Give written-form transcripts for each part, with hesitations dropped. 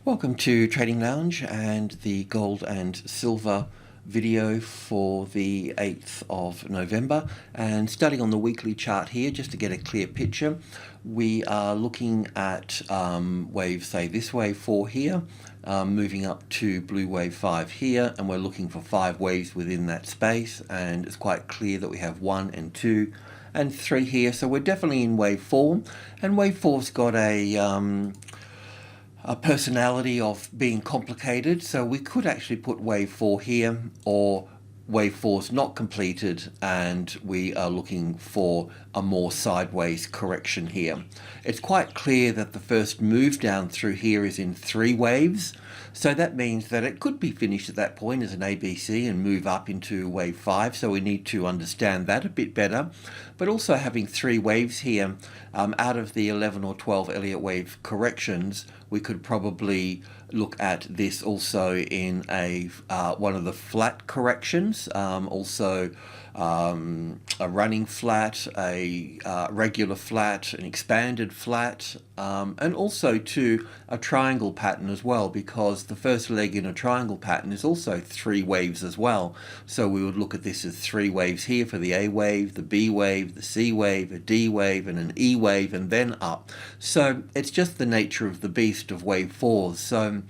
Welcome to Trading Lounge and the gold and silver video for the 8th of November, and starting on the weekly chart here just to get a clear picture. We are looking at wave, say this wave 4 here, moving up to blue wave 5 here, and we're looking for 5 waves within that space, and it's quite clear that we have 1 and 2 and 3 here, so we're definitely in wave 4, and wave 4's got a personality of being complicated, so we could actually put wave 4 here, or wave 4's not completed and we are looking for a more sideways correction here. It's quite clear that the first move down through here is in 3 waves, so that means that it could be finished at that point as an ABC and move up into wave 5, so we need to understand that a bit better. But also having 3 waves here, out of the 11 or 12 Elliott Wave corrections, we could probably look at this also in a one of the flat corrections, also a running flat, a regular flat, an expanded flat, and also to a triangle pattern as well, because the first leg in a triangle pattern is also 3 waves as well. So we would look at this as 3 waves here for the A wave, the B wave, the C wave, a D wave, and an E wave, and then up. So it's just the nature of the beast of wave 4s. So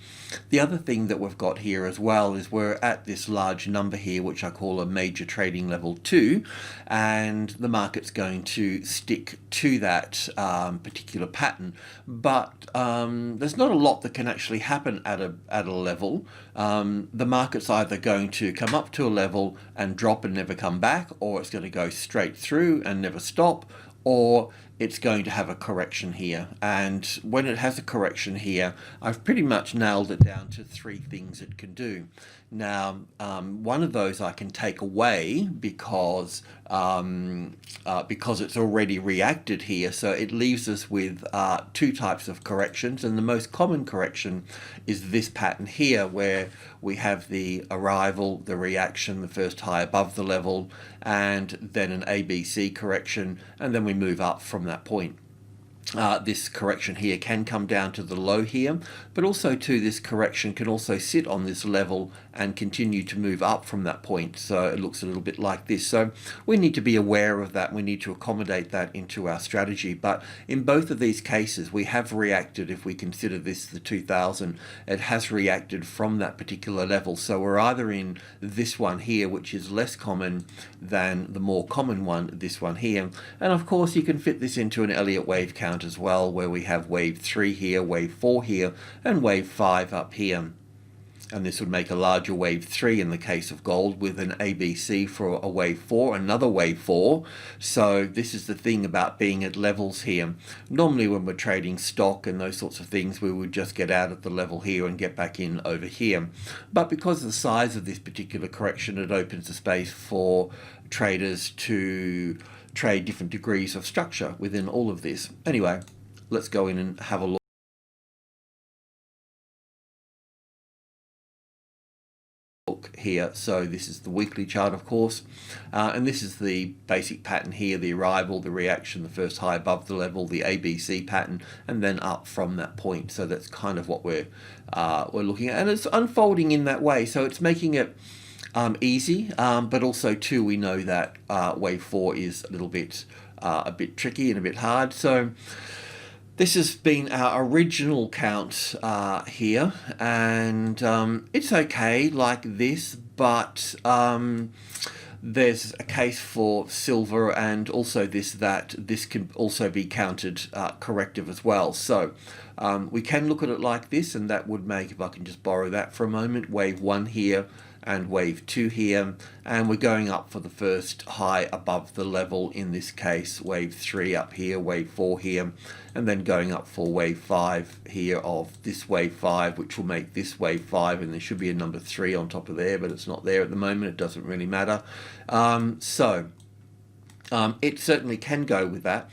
the other thing that we've got here as well is we're at this large number here, which I call a major trading level 2, and the market's going to stick to that particular pattern. But there's not a lot that can actually happen at a level. The market's either going to come up to a level and drop and never come back, or it's going to go straight through and never stop, or it's going to have a correction here. And when it has a correction here, I've pretty much nailed it down to 3 things it can do. Now, one of those I can take away because it's already reacted here, so it leaves us with 2 types of corrections, and the most common correction is this pattern here, where we have the arrival, the reaction, the first high above the level, and then an ABC correction, and then we move up from that point. This correction here can come down to the low here, but also too, this correction can also sit on this level and continue to move up from that point. So it looks a little bit like this. So we need to be aware of that. We need to accommodate that into our strategy. But in both of these cases, we have reacted. If we consider this the 2000, it has reacted from that particular level. So we're either in this one here, which is less common than the more common one, this one here. And of course, you can fit this into an Elliott Wave count as well, where we have wave 3 here, wave 4 here, and wave 5 up here. And this would make a larger wave 3 in the case of gold, with an ABC for a wave 4, another wave 4. So this is the thing about being at levels here. Normally when we're trading stock and those sorts of things, we would just get out at the level here and get back in over here. But because of the size of this particular correction, it opens the space for traders to trade different degrees of structure within all of this. Anyway, let's go in and have a look here. So this is the weekly chart, of course, and this is the basic pattern here: the arrival, the reaction, the first high above the level, the ABC pattern, and then up from that point. So that's kind of what we're looking at, and it's unfolding in that way. So it's making it easy, but also too, we know that wave 4 is a bit tricky and a bit hard. So this has been our original count here, and it's okay like this, but there's a case for silver and also that this can also be counted corrective as well. So we can look at it like this, and that would make, if I can just borrow that for a moment, wave 1 here and wave 2 here, and we're going up for the first high above the level, in this case wave 3 up here, wave 4 here, and then going up for wave 5 here of this wave 5, which will make this wave 5, and there should be a number 3 on top of there, but it's not there at the moment. It doesn't really matter. It certainly can go with that.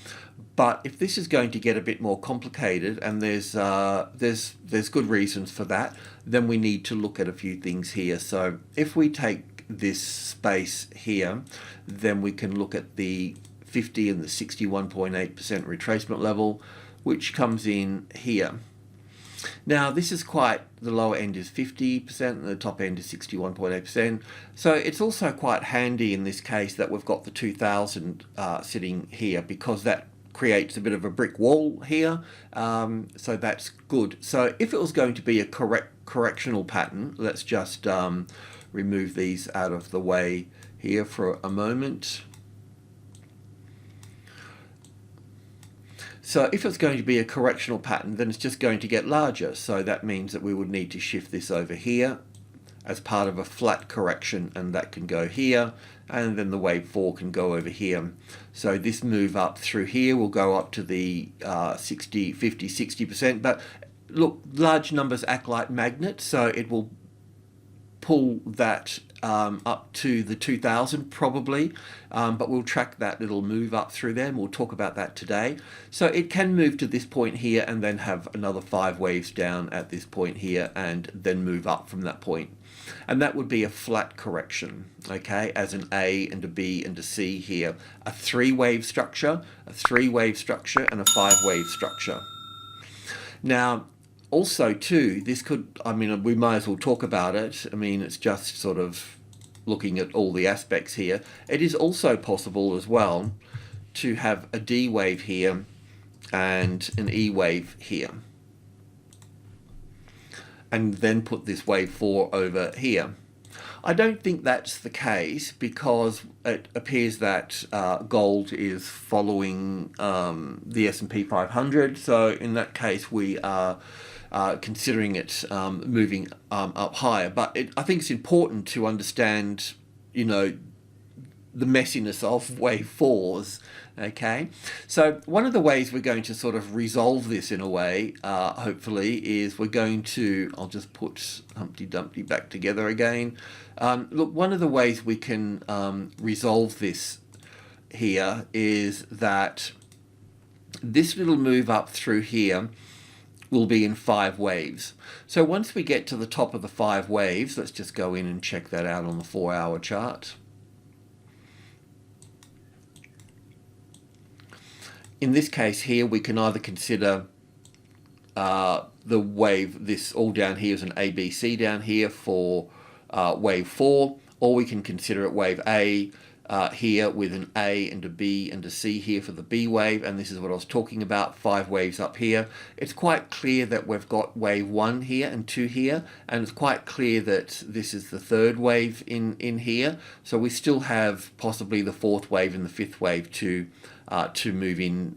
But if this is going to get a bit more complicated, and there's good reasons for that, then we need to look at a few things here. So if we take this space here, then we can look at the 50 and the 61.8% retracement level, which comes in here. Now this is quite, the lower end is 50% and the top end is 61.8%. So it's also quite handy in this case that we've got the 2000 sitting here, because that creates a bit of a brick wall here. So that's good. So if it was going to be a correctional pattern, let's just remove these out of the way here for a moment. So if it's going to be a correctional pattern, then it's just going to get larger. So that means that we would need to shift this over here as part of a flat correction, and that can go here, and then the wave 4 can go over here. So this move up through here will go up to the 60, 50, 60%. But look, large numbers act like magnets, so it will pull that up to the 2000 probably, but we'll track that little move up through there, and we'll talk about that today. So it can move to this point here and then have another 5 waves down at this point here, and then move up from that point. And that would be a flat correction, okay, as an A and a B and a C here. A 3-wave structure, a 3-wave structure, and a 5-wave structure. Now, also too, this could, I mean, we might as well talk about it. I mean, it's just sort of looking at all the aspects here. It is also possible as well to have a D wave here and an E wave here, and then put this wave 4 over here. I don't think that's the case, because it appears that gold is following the S&P 500. So in that case, we are considering it moving up higher. But I think it's important to understand, you know, the messiness of wave 4s. Okay, so one of the ways we're going to sort of resolve this in a way, hopefully, is we're going to, I'll just put Humpty Dumpty back together again. Look, one of the ways we can resolve this here is that this little move up through here will be in 5 waves. So once we get to the top of the 5 waves, let's just go in and check that out on the 4-hour chart. In this case here, we can either consider the wave, this all down here is an ABC down here for wave 4, or we can consider it wave A here with an A and a B and a C here for the B wave, and this is what I was talking about, 5 waves up here. It's quite clear that we've got wave 1 here and 2 here, and it's quite clear that this is the 3rd wave in here. So we still have possibly the 4th wave and the 5th wave to move in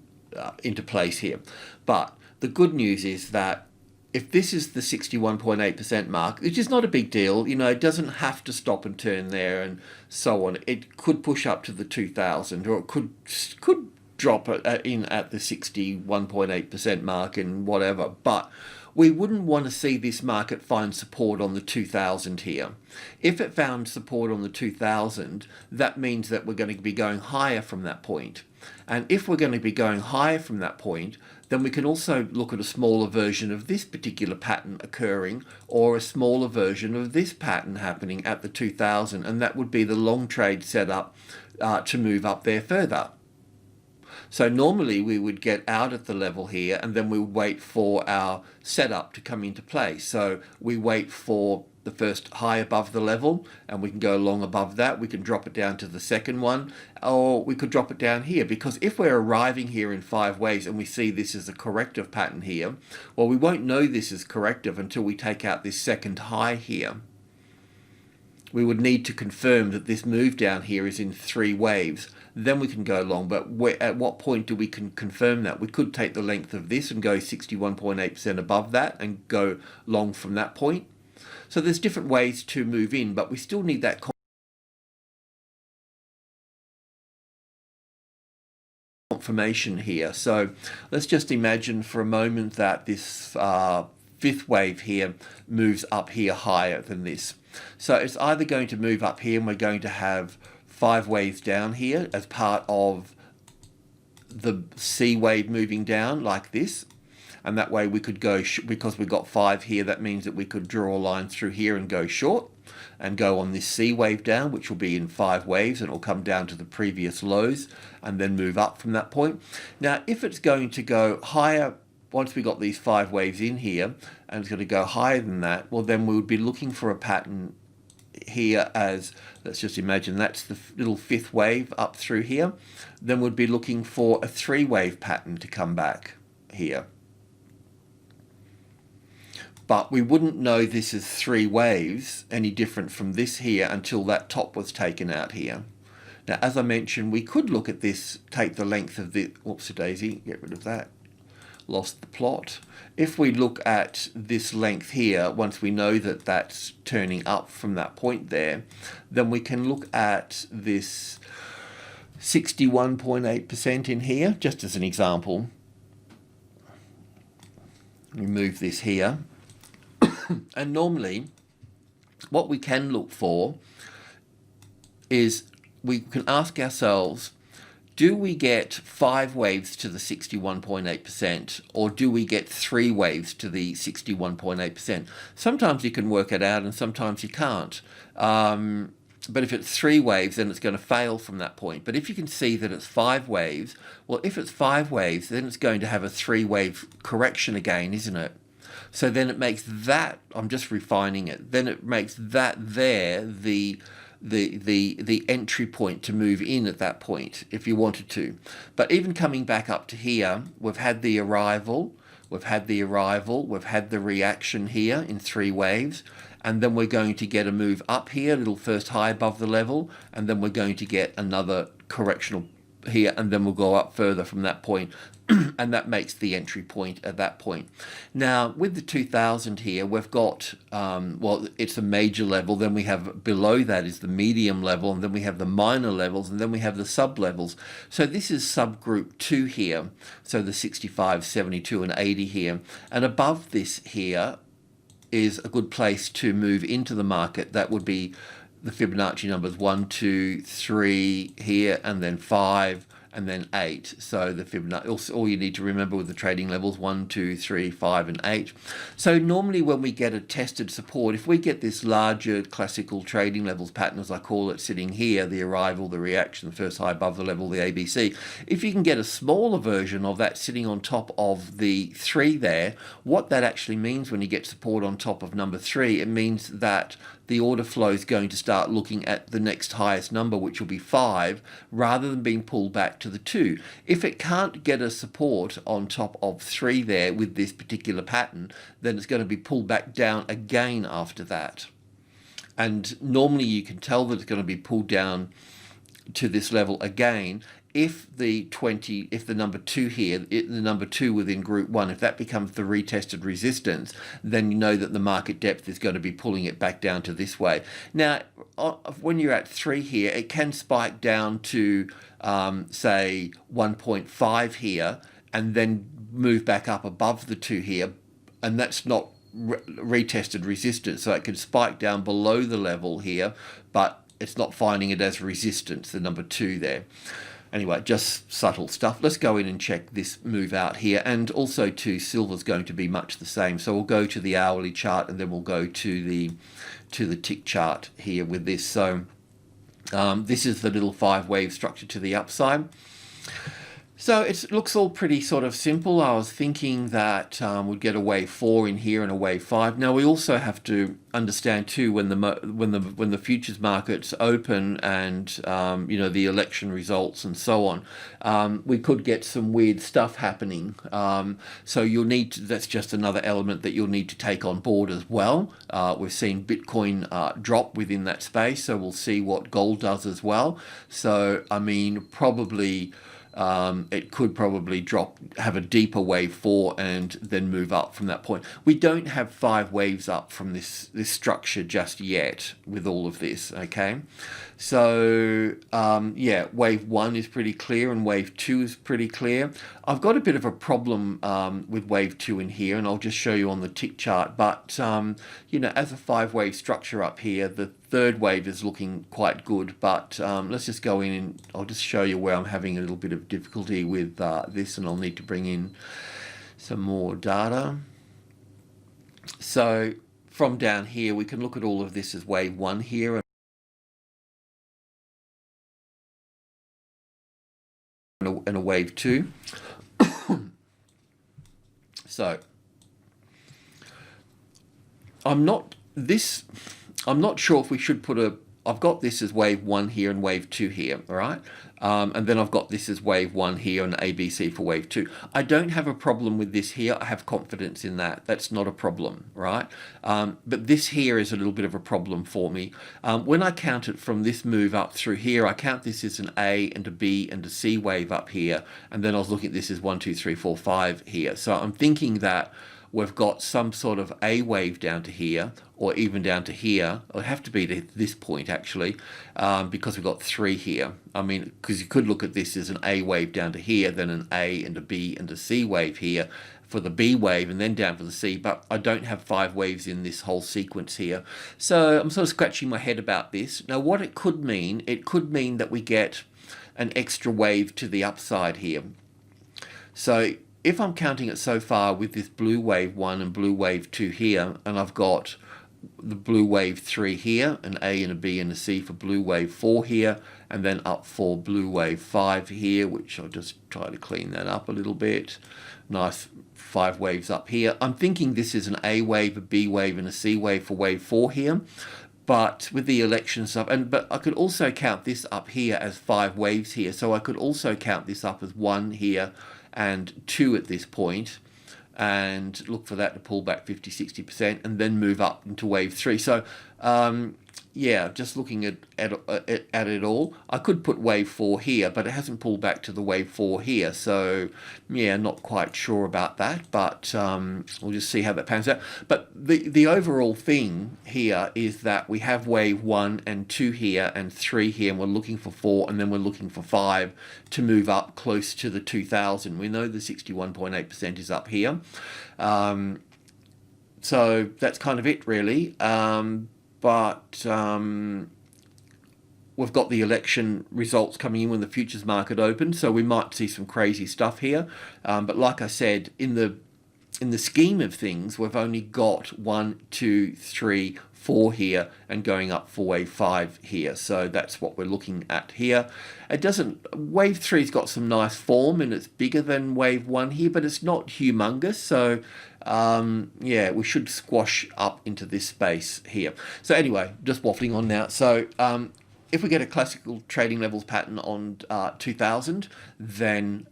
into place here. But the good news is that if this is the 61.8% mark, which is not a big deal, you know, it doesn't have to stop and turn there and so on. It could push up to the 2000, or it could drop in at the 61.8% mark and whatever. But we wouldn't want to see this market find support on the 2000 here. If it found support on the 2000, that means that we're going to be going higher from that point. And if we're going to be going higher from that point, then we can also look at a smaller version of this particular pattern occurring, or a smaller version of this pattern happening at the 2000, and that would be the long trade setup to move up there further. So normally we would get out at the level here, and then we would wait for our setup to come into place. So we wait for the first high above the level, and we can go along above that. We can drop it down to the second one, or we could drop it down here, because if we're arriving here in 5 waves and we see this is a corrective pattern here, well, we won't know this is corrective until we take out this second high here. We would need to confirm that this move down here is in 3 waves. Then we can go long, but at what point do we confirm that? We could take the length of this and go 61.8% above that and go long from that point. So there's different ways to move in, but we still need that confirmation here. So let's just imagine for a moment that this 5th wave here moves up here higher than this. So it's either going to move up here and we're going to have 5 waves down here as part of the C wave moving down like this, and that way we could go, because we've got 5 here, that means that we could draw a line through here and go short and go on this C wave down, which will be in 5 waves, and it will come down to the previous lows and then move up from that point. Now if it's going to go higher once we got these 5 waves in here, and it's going to go higher than that, well, then we would be looking for a pattern here as, let's just imagine that's the little 5th wave up through here. Then we'd be looking for a 3-wave pattern to come back here. But we wouldn't know this is 3 waves any different from this here until that top was taken out here. Now, as I mentioned, we could look at this, take the length of the, whoopsie-daisy, get rid of that, lost the plot. If we look at this length here, once we know that that's turning up from that point there, then we can look at this 61.8% in here, just as an example. Remove this here. And normally, what we can look for is we can ask ourselves, do we get 5 waves to the 61.8% or do we get 3 waves to the 61.8%? Sometimes you can work it out and sometimes you can't. But if it's 3 waves, then it's going to fail from that point. But if you can see that it's 5 waves, well, if it's 5 waves, then it's going to have a 3-wave correction again, isn't it? So then it makes that, I'm just refining it, then it makes that there the entry point to move in at that point, if you wanted to. But even coming back up to here, we've had the arrival, we've had the reaction here in 3 waves, and then we're going to get a move up here, a little first high above the level, and then we're going to get another correctional here, and then we'll go up further from that point. And that makes the entry point at that point. Now, with the 2000 here, we've got, well, it's a major level, then we have below that is the medium level, and then we have the minor levels, and then we have the sub-levels. So this is subgroup 2 here, so the 65, 72, and 80 here. And above this here is a good place to move into the market. That would be the Fibonacci numbers 1, 2, 3 here, and then 5, and then 8. So the Fibonacci, all you need to remember with the trading levels, 1, 2, 3, 5, and 8. So normally when we get a tested support, if we get this larger classical trading levels pattern, as I call it, sitting here, the arrival, the reaction, the first high above the level, the ABC, if you can get a smaller version of that sitting on top of the 3 there, what that actually means when you get support on top of number 3, it means that the order flow is going to start looking at the next highest number, which will be 5, rather than being pulled back to the 2. If it can't get a support on top of 3 there with this particular pattern, then it's going to be pulled back down again after that. And normally you can tell that it's going to be pulled down to this level again if the number 2 here, the number 2 within group 1, if that becomes the retested resistance, then you know that the market depth is going to be pulling it back down to this way. Now, when you're at 3 here, it can spike down to, say, 1.5 here, and then move back up above the 2 here, and that's not retested resistance, so it can spike down below the level here, but it's not finding it as resistance, the number 2 there. Anyway, just subtle stuff. Let's go in and check this move out here. And also too, silver's going to be much the same. So we'll go to the hourly chart and then we'll go to the tick chart here with this. So this is the little 5-wave structure to the upside. So it looks all pretty sort of simple. I was thinking that we'd get a wave 4 in here and a wave 5. Now we also have to understand too when the futures markets open and you know, the election results and so on, we could get some weird stuff happening. So you'll need to, that's just another element that you'll need to take on board as well. We've seen Bitcoin drop within that space, so we'll see what gold does as well. So I mean, probably. It could probably drop, have a deeper wave 4 and then move up from that point. We don't have 5 waves up from this structure just yet with all of this, okay? So, yeah, wave 1 is pretty clear and wave 2 is pretty clear. I've got a bit of a problem with wave 2 in here, and I'll just show you on the tick chart. But, you know, as a 5-wave structure up here, the 3rd wave is looking quite good. But let's just go in and I'll just show you where I'm having a little bit of difficulty with this, and I'll need to bring in some more data. So from down here, we can look at all of this as wave 1 here. And a wave 2. So I'm not sure if we should put I've got this as wave 1 here and wave 2 here, all right? And then I've got this as wave 1 here and ABC for wave 2. I don't have a problem with this here. I have confidence in that. That's not a problem, right? But this here is a little bit of a problem for me. When I count it from this move up through here, I count this as an A and a B and a C wave up here. And then I was looking at this as 1, 2, 3, 4, 5 here. So I'm thinking that we've got some sort of A wave down to here, or even down to here. It'll have to be to this point, actually, because we've got 3 here. I mean, because you could look at this as an A wave down to here, then an A and a B and a C wave here for the B wave, and then down for the C, but I don't have 5 waves in this whole sequence here. So I'm sort of scratching my head about this. Now, what it could mean that we get an extra wave to the upside here. So if I'm counting it so far with this blue wave 1 and blue wave 2 here, and I've got the blue wave 3 here, an A and a B and a C for blue wave 4 here, and then up for blue wave 5 here, which I'll just try to clean that up a little bit. Nice 5 waves up here. I'm thinking this is an A wave, a B wave, and a C wave for wave 4 here. But with the election stuff, but I could also count this up here as 5 waves here. So I could also count this up as 1 here and 2 at this point, and look for that to pull back 50-60% and then move up into wave 3. So yeah, just looking at it all, I could put wave 4 here, but it hasn't pulled back to the wave 4 here. So yeah, not quite sure about that, but we'll just see how that pans out. But the overall thing here is that we have wave 1 and 2 here and 3 here, and we're looking for 4, and then we're looking for 5 to move up close to the 2000. We know the 61.8% is up here. So that's kind of it, really. But we've got the election results coming in when the futures market opens, so we might see some crazy stuff here. But like I said, in the scheme of things, we've only got 1, 2, 3, 4 here, and going up for wave 5 here. So that's what we're looking at here. Wave 3's got some nice form, and it's bigger than wave 1 here, but it's not humongous. So yeah, we should squash up into this space here. So anyway, just waffling on now. So if we get a classical trading levels pattern on 2000, then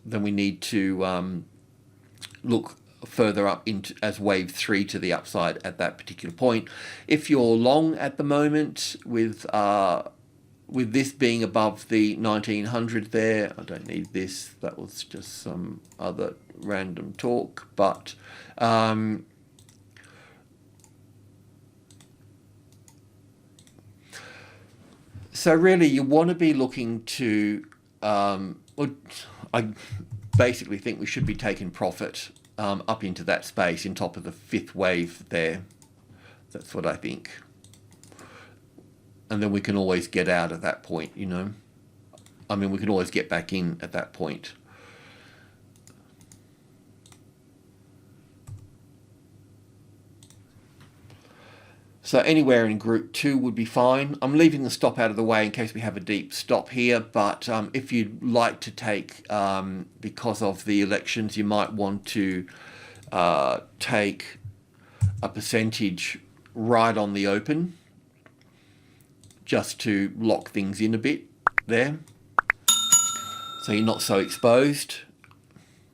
we need to look further up into as wave 3 to the upside at that particular point. If you're long at the moment with this being above the 1900 there, I don't need this, that was just some other random talk, but so really you want to be looking to I basically think we should be taking profit up into that space in top of the 5th wave there. That's what I think. And then we can always get out at that point, you know. I mean, we can always get back in at that point. So anywhere in group 2 would be fine. I'm leaving the stop out of the way in case we have a deep stop here, but if you'd like to take, because of the elections, you might want to take a percentage right on the open, just to lock things in a bit there, so you're not so exposed,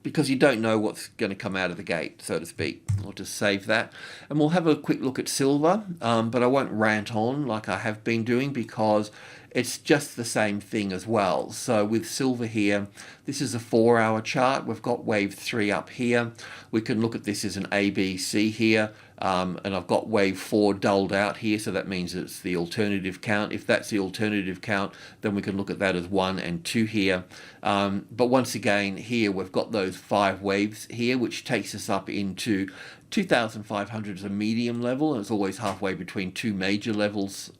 because you don't know what's going to come out of the gate, so to speak. I'll just save that. And we'll have a quick look at silver, but I won't rant on like I have been doing, because it's just the same thing as well. So with silver here, this is a 4-hour chart. We've got wave 3 up here. We can look at this as an ABC here, and I've got wave 4 dulled out here, so that means it's the alternative count. If that's the alternative count, then we can look at that as 1 and 2 here. But once again, here we've got those 5 waves here, which takes us up into 2,500 as a medium level, and it's always halfway between 2 major levels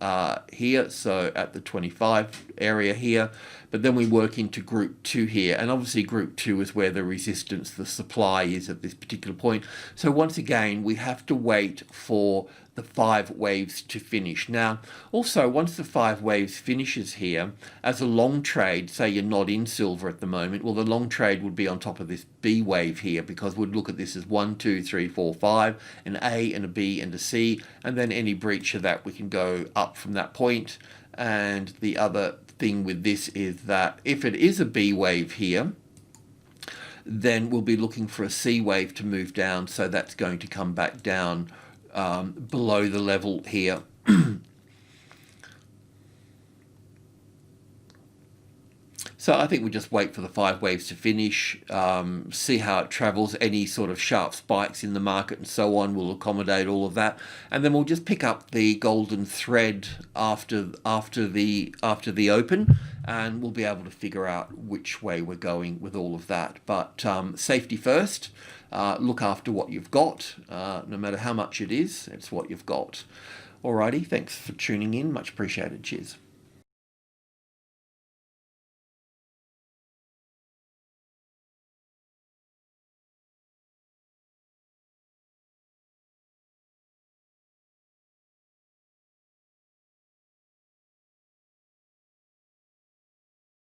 here, so at the 25 area here. But then we work into group 2 here and obviously group 2 is where the resistance, the supply is at this particular point. So once again, we have to wait for the 5 waves to finish. Now, also, once the 5 waves finishes here, as a long trade, say you're not in silver at the moment, well, the long trade would be on top of this B wave here, because we'd look at this as 1, 2, 3, 4, 5, an A and a B and a C, and then any breach of that, we can go up from that point. And the other thing with this is that if it is a B wave here, then we'll be looking for a C wave to move down, so that's going to come back down below the level here. So I think we just wait for the 5 waves to finish, see how it travels. Any sort of sharp spikes in the market and so on will accommodate all of that, and then we'll just pick up the golden thread after the open, and we'll be able to figure out which way we're going with all of that. But safety first. Look after what you've got, no matter how much it is. It's what you've got. Alrighty, thanks for tuning in. Much appreciated. Cheers.